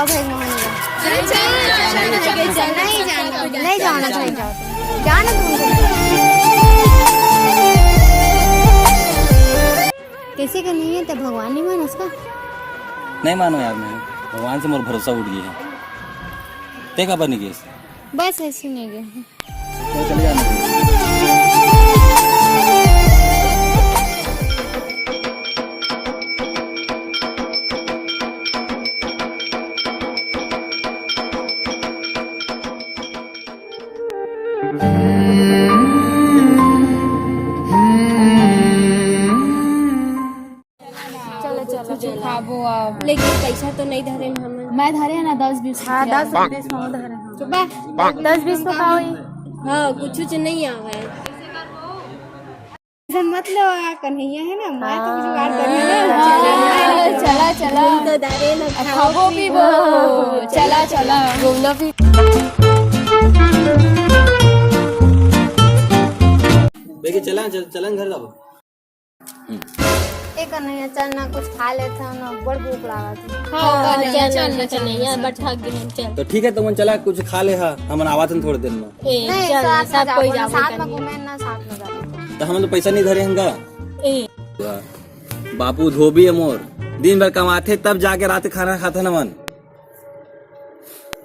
जाओ भाई मोहनिया। नहीं जाना चाहिए, जाना तुमको। किसी का नहीं है तो भगवान नहीं मान उसका। नहीं मानो यार, मैं भगवान से मोर भरोसा उठ गया है। ते का बनी गई बस ऐसे नहीं गए। तो चले जाना। खाबो अब, लेकिन पैसा तो नहीं धरे हम। मैं धरे है ना 10-20। हाँ 10-20 में धरे। सुबह 10-20 तो खाओ ही। हाँ कुछ नहीं आवे। मतलब कन्हैया है ना, मैं तो जुगाड़ करिए ना। चला चला तो धरे ना, खाबो पीबो। चला चला घूमना फिर। बेके चला चलन घर जाओ। एक नहीं चल ना, कुछ खा लेते हैं ना, बड़ भूख लगा थी। चल यार, बट थक गए चल। तो ठीक है, तुम चला कुछ खा ले। हाँ हम आवाज थोड़ी देर में। नहीं चल सब कोई जाओ, साथ में घूमे ना, साथ में जाओ। तो हम तो पैसा नहीं धरे हंगा। बापू धोबी है मोर, दिन भर कमाते तब जाके रात खाना खाते न मन।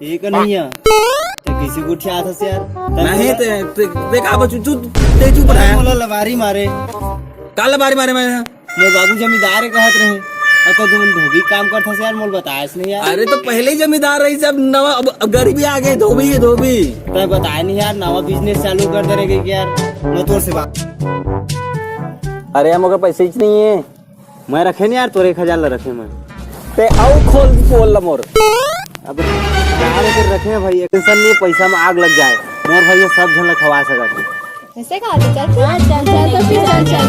एक नहीं है तो किसी को उठा था यार। नहीं ते देखा बच्चू ते चुप रहा मोला लवारी मारे। काला बारी मारे मैं। मोर बाबू जमींदार कहत रहे, तो तुम धोबी काम करता से यार, मोल बताया नहीं यार। अरे तो पहले ही जमींदार रही सब नवा, अब गरीबी आ गई। धोबी है धोबी। तो बताया नहीं यार, नवा बिजनेस चालू कर दे रहे यार। न तोर से बात। अरे हम लोग पैसे ही नहीं है। मैं रखे नहीं यार, तोरे 1000 ला रखे मैं। ते आओ खोल बोल ला मोर। अब यार फिर रखे हैं भाई, टेंशन नहीं, पैसा में आग लग जाए मोर भाई, सब झन खवा सकते। ऐसे खा ले। चल हाँ चल तो फिर चल।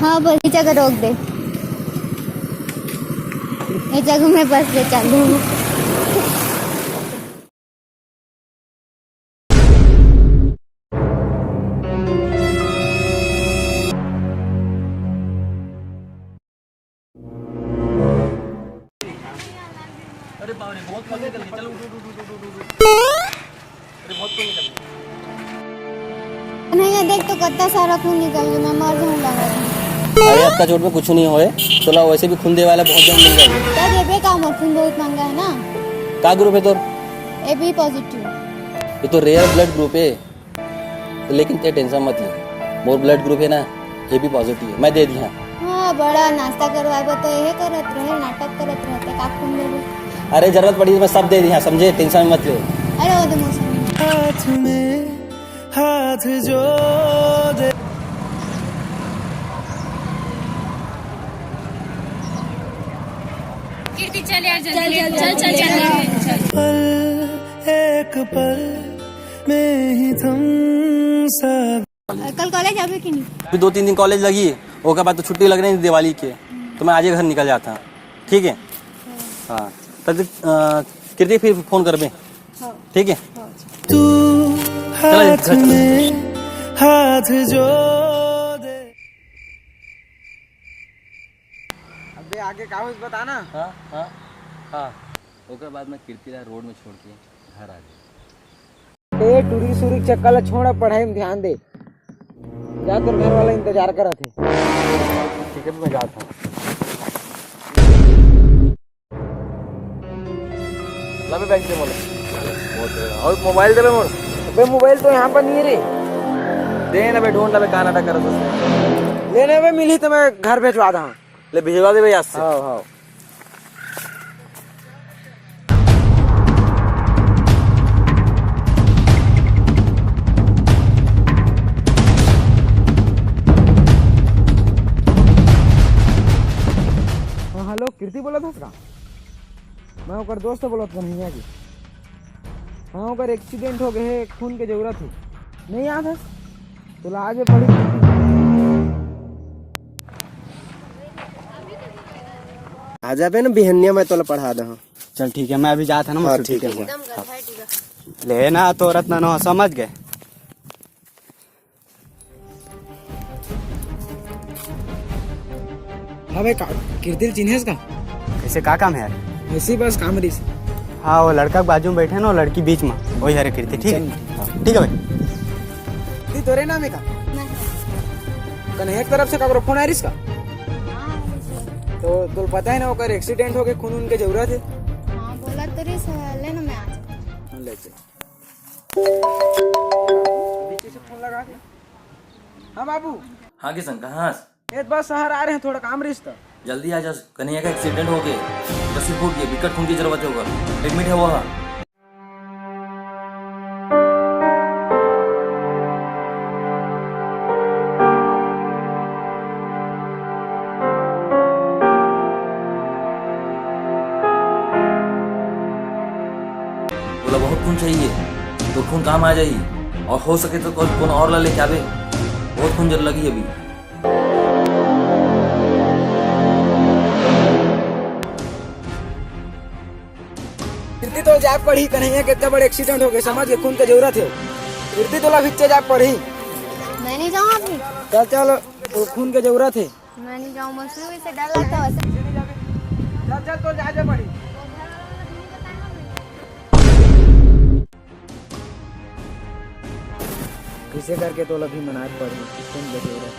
हाँ बस ये जगह रोक दे, ये जगह में बस ले चलू। अरे बाप रे, बहुत मजे कर चलो। अरे बहुत कोई निकल। नहीं देख तो कितना सारा खून निकल गया, मैं मर जाऊँ लगा। अरे आपका चोट में कुछ नहीं होए, चलो वैसे भी खून दे वाला बहुत जन मिल जाएगा। क्या देवे का खून बहुत महंगा है ना। का ग्रुप है तोर? AB positive. ये तो रेयर ब्लड ग्रुप है, लेकिन ते टेंशन मत ले, मोर ब्लड ग्रुप है ना AB पॉजिटिव है, मैं दे दिया। हाँ बड़ा नाश्ता करवाबो तो यही करत रहे, नाटक करत रहते का खून देवे। अरे जरूरत पड़ी तो मैं सब दे दिया, समझे, टेंशन मत ले। अरे वो तो मौसम हाथ जो दे। कीर्ति चल यार, चल। पल एक पल में ही तुम सब। कल कॉलेज आवे कि नहीं? अभी 2-3 दिन कॉलेज लगी, उसके बाद तो छुट्टी लग रही है दिवाली के, तो मैं आज ही घर निकल जाता। ठीक है? हाँ तब कीर्ति फिर फोन कर बे। ठीक है? तू हाथ में हाथ जो दे। अबे आगे कागज बताना। हाँ हाँ हाँ। उसके बाद मैं कीर्ति रोड में छोड़ के घर आ गया। ए टूरी सूरी चक्कर छोड़, पढ़ाई में ध्यान दे। जा तो घर वाला इंतजार कर रहे थे। ठीक है मैं जाता हूँ। ला बैग दे मोले। और मोबाइल दे मोर। अबे मोबाइल तो यहाँ पर नहीं है रे। दे ना बे, ढूंढ ना बे, कहाँ नाटक कर रहा लेने में मिली तो मैं घर भेजवा दा। ले भिजवा दे भाई आज से। हाँ हाँ। बोला था का मैं ओकर दोस्त बोलत कन्हैया की। हाँ ओकर एक्सीडेंट हो गए, खून के जरूरत है, नहीं याद है तो आज पड़ी। आ जाबे ना बिहनिया में तोला पढ़ा दे। चल ठीक है, मैं अभी जाता ना। हाँ ठीक है। लेना तो रत्ना न समझ गए। हाँ भाई कीर्तिल चिन्हेस का कैसे का काम है यार? ऐसी बस काम रही। हाँ वो लड़का के बाजू में बैठे ना, वो लड़की बीच में, वही हरे कीर्ति। ठीक है हाँ, ठीक है भाई। तोरे नाम है का कन्हैया की तरफ से का फोन आ रही इसका तो तुल पता है ना ओकर एक्सीडेंट हो गए, खून के जरूरत है। हाँ बोला तो रे ले ना मैं आज ले चल बीच से फोन लगा के। हाँ बाबू। हाँ किशन कहाँ? ये बस शहर आ रहे हैं, थोड़ा काम रिश्ता। जल्दी आ जा, कन्हैया का एक्सीडेंट हो गया, तो सिर्फ हो गया, विकट खून की जरूरत है, होगा एडमिट है वहाँ। बोला बहुत खून चाहिए तो खून काम आ जाइए, और हो सके तो कौन और ला लेके आवे, बहुत खून जरूर लगी अभी। कीर्ति तो जाप पढ़ी, कन्हैया के इतना बड़े एक्सीडेंट हो गए, समझ के खून की जरूरत है। कीर्ति तो भिच्चे जाप पढ़ी। मैं नहीं जाऊँ अभी। चल चल तो खून की जरूरत है। मैं नहीं जाऊँ, मुझसे वैसे डर लगता है वैसे। चल चल तो जा पढ़ी। किसे करके तो अभी मनात पड़ी खून की जरूरत।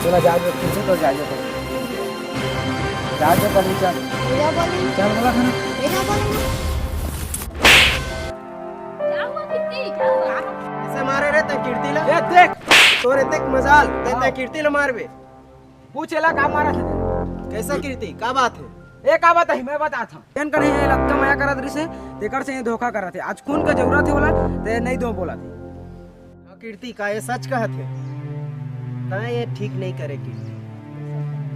चला जा पीछे तो जा पढ़ी, पढ़ी चल पूजा बोली चल बोला था ना। पूजा बोली ऐसे मारे रे ते कीर्ति ला। ये देख तोरे तक मजाल ते कीर्ति ला मारबे। पूछेला का मारा था कैसा कीर्ति का बात है? एक बात है मैं बता था तेन करे ये लगता माया करत रही से तेकर से ये धोखा करत है। आज खून का जरूरत है बोला ते नहीं दो बोला थी। कीर्ति का ये सच कहत है ता ये ठीक नहीं करे कीर्ति।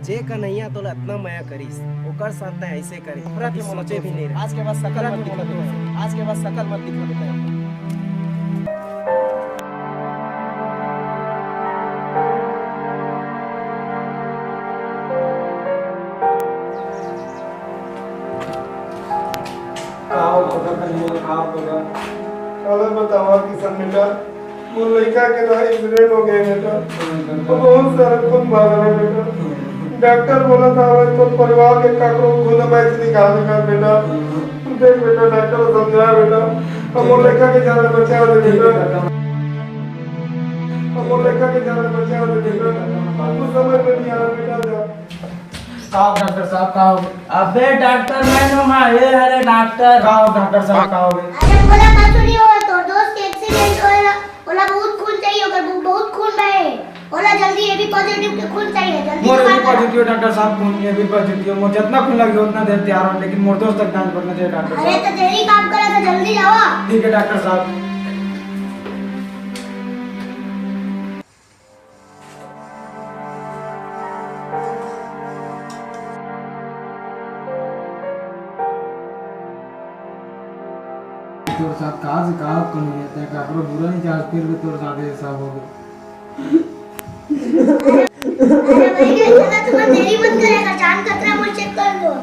जे कन्हैया तो इतना माया करीस ओकर साथ ऐसे करे ओकरा के सोचे भी नहीं रहे। आज के बाद सकल मत दिखा, आज के बाद सकल मत दिखा। अरे बतावा किशन बेटा, वो लड़का के ना एक्सीडेंट हो गए बेटा, तो बहुत सारा खून भाग रहा बेटा। डॉक्टर बोला था हमारे तो परिवार के काकरों खून मैच निकाल देगा बेटा। देख बेटा डॉक्टर समझाया बेटा, अब वो लड़का के जान बचा दे बेटा, अब वो लड़का के जान बचा दे बेटा। कुछ समझ में नहीं आ रहा बेटा। जा डॉक्टर साहब का हो गए? अबे डॉक्टर मैं नो हाँ ये अरे डॉक्टर का हो डॉक्टर साहब का हो गए? अरे बोला काचुरी हो तो दोस्त के एक्सीडेंट होला, बोला बहुत खून चाहिए ओकर, बहुत खून बहे, बोला जल्दी एबी पॉजिटिव के खून चाहिए जल्दी। मोर एबी पॉजिटिव डॉक्टर साहब खून एबी पॉजिटिव मोर जितना खून लगे उतना देर तैयार हूं, लेकिन मोर दोस्त तक जांच करना चाहिए डॉक्टर साहब। अरे तो देरी काम करा तो जल्दी जाओ। ठीक है डॉक्टर साहब। तोर साथ कहाँ से कहाँ कम हो जाता है, काकरो बुरा नहीं चाह फिर भी तोर साथ ऐसा हो गया। अरे भैया चला तुम्हें देरी मत करेगा, जान खतरा मुझे चेक कर दो।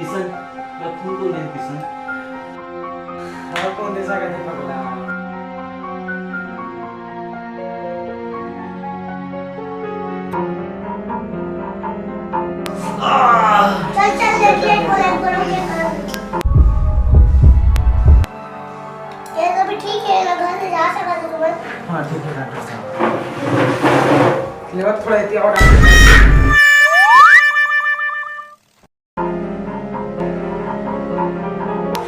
किशन खून कौन दे? किशन और कौन देसा का दीपक ला चल चल देखिए बोला करो क्या करो। ये तो भी ठीक है ना, घर से जा सकते हो तुम। हाँ ठीक है डॉक्टर साहब, लेवल थोड़ा इतना और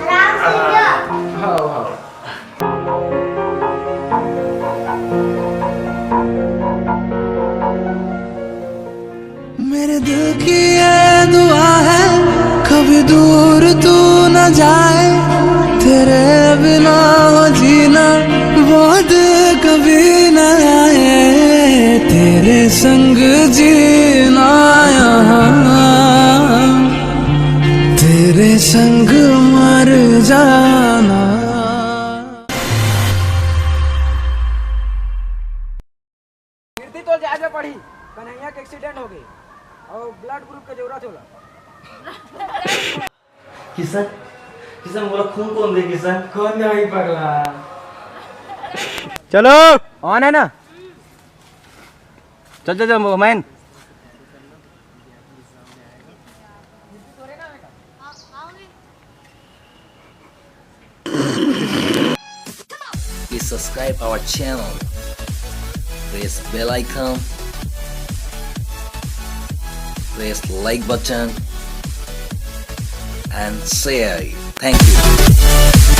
आराम से लियो। हाँ हाँ मेरे दिल की ये दुआ है कभी दूर तू न जाए, तेरे बिना हो जीना वो दिन कभी न आए, तेरे संग जीना यहाँ, तेरे संग मर जाना। कीर्ति तो जहाज में पड़ी, कन्हैया के एक्सीडेंट हो गई और ब्लड ग्रुप की जरूरत होला। किशन किशन बोला खून कौन दे किशन? कौन दे भाई पगला? चलो ऑन है ना? चल चल चल man. Please subscribe our channel, press bell icon, press like button and share. Thank you.